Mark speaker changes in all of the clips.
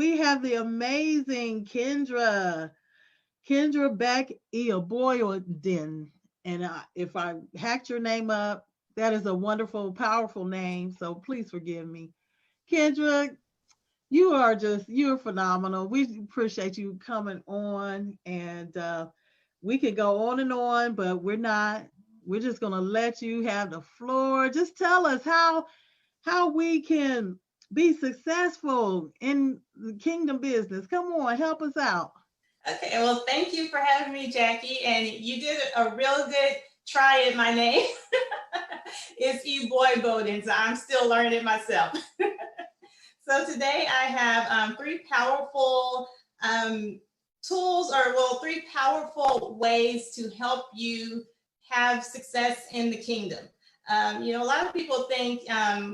Speaker 1: we have the amazing Kendra Beck Eboigbodin. And if I hacked your name up, that is a wonderful, powerful name. So please forgive me. Kendra, you're phenomenal. We appreciate you coming on, and we could go on and on, but we're not. We're just gonna let you have the floor. Just tell us how we can be successful in the kingdom business. Come on, help us out.
Speaker 2: Okay, well, thank you for having me, Jackie. And you did a real good try at my name. It's Eboigbodin, so I'm still learning it myself. So today I have three powerful tools, or well, three powerful ways to help you have success in the kingdom. A lot of people think,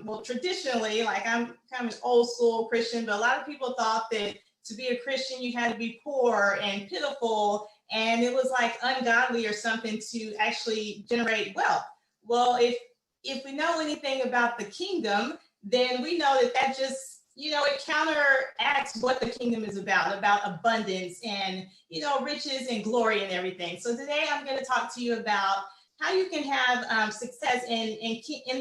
Speaker 2: well, traditionally, like I'm kind of an old school Christian, but a lot of people thought that to be a Christian, you had to be poor and pitiful, and it was like ungodly or something to actually generate wealth. Well, if we know anything about the kingdom, then we know that just it counteracts what the kingdom is about abundance and riches and glory and everything. So today I'm going to talk to you about how you can have success in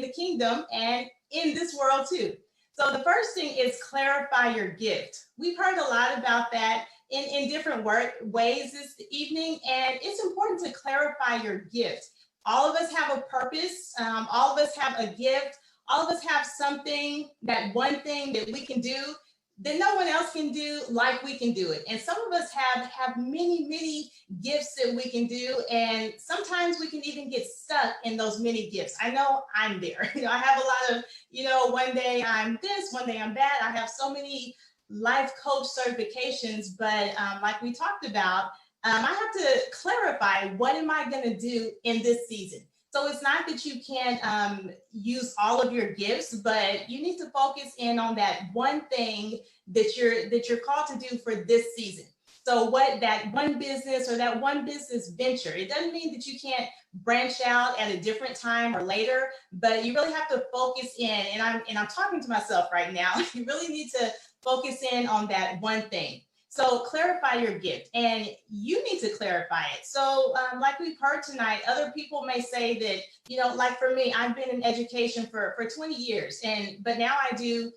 Speaker 2: the kingdom and in this world too. So the first thing is clarify your gift. We've heard a lot about that in different ways this evening, and it's important to clarify your gift. All of us have a purpose. All of us have a gift. All of us have something, that one thing that we can do that no one else can do like we can do it. And some of us have many gifts that we can do. And sometimes we can even get stuck in those many gifts. I know I'm there. I have a lot of, one day I'm this, one day I'm that. I have so many life coach certifications, but like we talked about, I have to clarify, what am I going to do in this season? So it's not that you can't use all of your gifts, but you need to focus in on that one thing that you're called to do for this season. So what that one business or that one business venture, it doesn't mean that you can't branch out at a different time or later, but you really have to focus in. And I'm talking to myself right now. You really need to focus in on that one thing. So clarify your gift, and you need to clarify it. So like we've heard tonight, other people may say that, like for me, I've been in education for 20 years, but now I do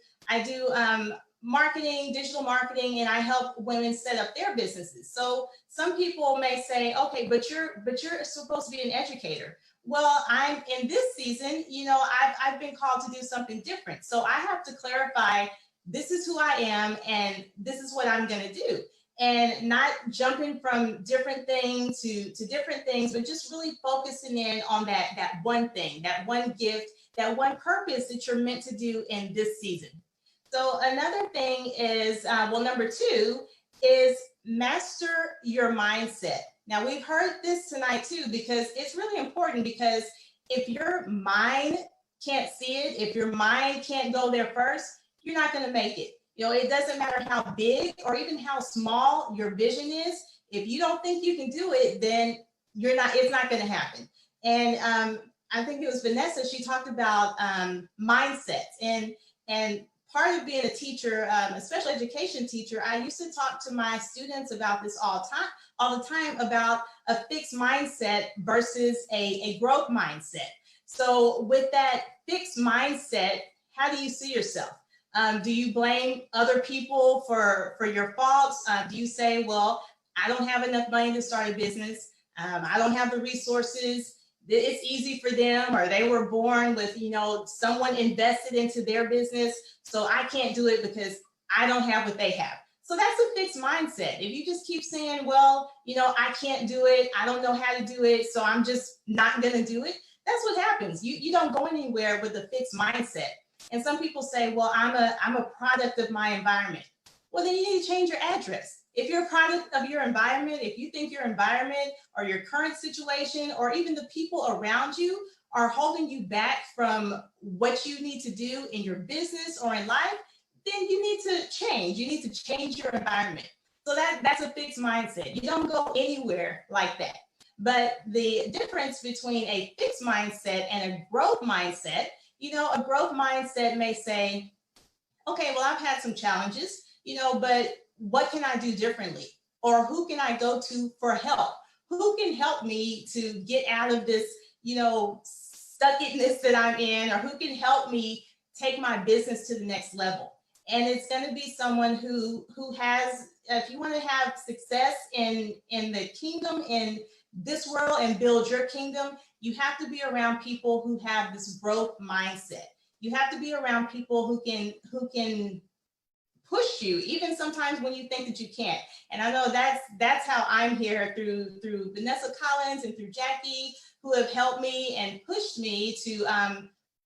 Speaker 2: marketing, digital marketing, and I help women set up their businesses. So some people may say, okay, but you're supposed to be an educator. Well, I'm in this season, I've been called to do something different. So I have to clarify, this is who I am, and this is what I'm going to do. And not jumping from different things to different things, but just really focusing in on that one thing, that one gift, that one purpose that you're meant to do in this season. So another thing is, number two is master your mindset. Now, we've heard this tonight too, because it's really important, because if your mind can't see it, if your mind can't go there first, you're not going to make it. It doesn't matter how big or even how small your vision is. If you don't think you can do it, then it's not going to happen. And I think it was Vanessa, she talked about mindsets, and part of being a teacher, a special education teacher, I used to talk to my students about this all the time about a fixed mindset versus a growth mindset. So with that fixed mindset, how do you see yourself? Do you blame other people for your faults? Do you say, well, I don't have enough money to start a business. I don't have the resources. It's easy for them, or they were born with, someone invested into their business. So I can't do it because I don't have what they have. So that's a fixed mindset. If you just keep saying, well, I can't do it, I don't know how to do it, so I'm just not going to do it. That's what happens. You don't go anywhere with a fixed mindset. And some people say, well, I'm a product of my environment. Well, then you need to change your address. If you're a product of your environment, if you think your environment or your current situation or even the people around you are holding you back from what you need to do in your business or in life, then you need to change. You need to change your environment. So that's a fixed mindset. You don't go anywhere like that. But the difference between a fixed mindset and a growth mindset, a growth mindset may say, okay, well, I've had some challenges. but what can I do differently? Or who can I go to for help? Who can help me to get out of this, stuckness that I'm in, or who can help me take my business to the next level? And it's going to be someone who has, if you want to have success in the kingdom, in this world, and build your kingdom, you have to be around people who have this growth mindset. You have to be around people who can push you, even sometimes when you think that you can't. And I know that's how I'm here through Vanessa Collins and through Jackie, who have helped me and pushed me to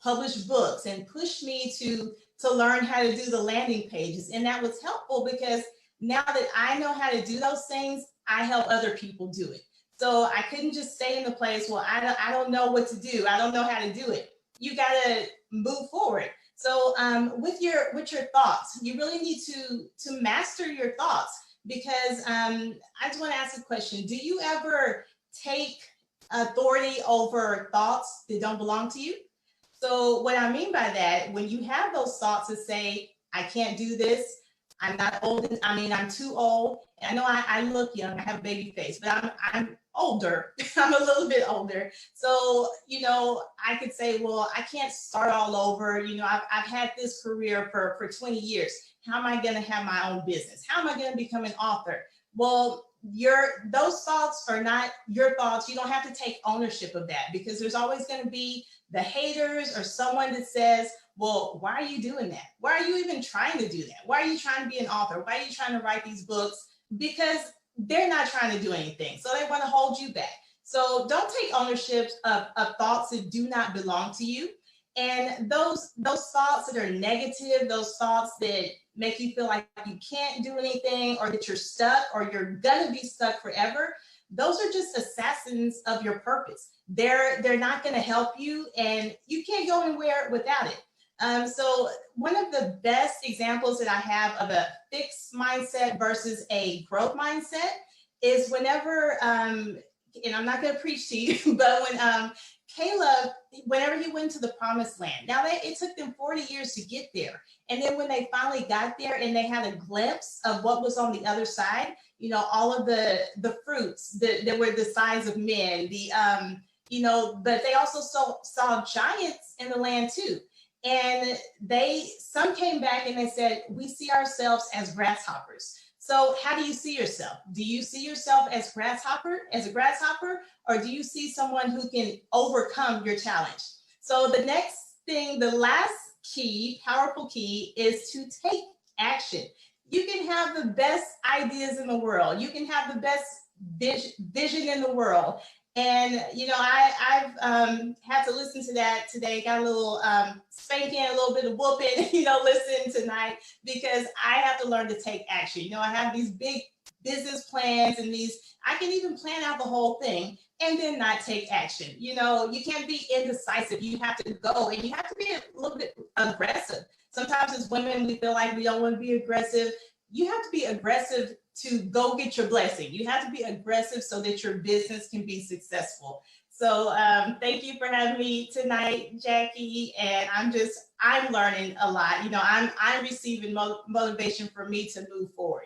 Speaker 2: publish books and pushed me to learn how to do the landing pages. And that was helpful because now that I know how to do those things, I help other people do it. So I couldn't just stay in the place, well, I don't know what to do. I don't know how to do it. You got to move forward. So with your thoughts, you really need to master your thoughts, because I just want to ask a question. Do you ever take authority over thoughts that don't belong to you? So what I mean by that, when you have those thoughts that say, I can't do this, I'm not old, I'm too old. And I know I look young, I have a baby face, but I'm older. I'm a little bit older. So, I could say, well, I can't start all over. I've had this career for 20 years. How am I going to have my own business? How am I going to become an author? Well, those thoughts are not your thoughts. You don't have to take ownership of that, because there's always going to be the haters or someone that says, well, why are you doing that? Why are you even trying to do that? Why are you trying to be an author? Why are you trying to write these books? Because they're not trying to do anything. So they want to hold you back. So don't take ownership of thoughts that do not belong to you. And those thoughts that are negative, those thoughts that make you feel like you can't do anything, or that you're stuck, or you're gonna be stuck forever, those are just assassins of your purpose. They're not gonna help you, and you can't go anywhere without it. So one of the best examples that I have of a fixed mindset versus a growth mindset is whenever, and I'm not going to preach to you, but when Caleb, whenever he went to the promised land, now it took them 40 years to get there. And then when they finally got there and they had a glimpse of what was on the other side, all of the fruits that were the size of men, but they also saw giants in the land too. And some came back and they said, we see ourselves as grasshoppers. So how do you see yourself? Do you see yourself as a grasshopper, or do you see someone who can overcome your challenge? So the next thing, the last key, powerful key, is to take action. You can have the best ideas in the world. You can have the best vision in the world. And, I've had to listen to that today, got a little spanking, a little bit of whooping, listen tonight, because I have to learn to take action. I have these big business plans and I can even plan out the whole thing and then not take action. You can't be indecisive. You have to go, and you have to be a little bit aggressive. Sometimes as women, we feel like we don't want to be aggressive. You have to be aggressive to go get your blessing. You have to be aggressive so that your business can be successful. So thank you for having me tonight, Jackie. And I'm learning a lot. I'm receiving motivation for me to move forward.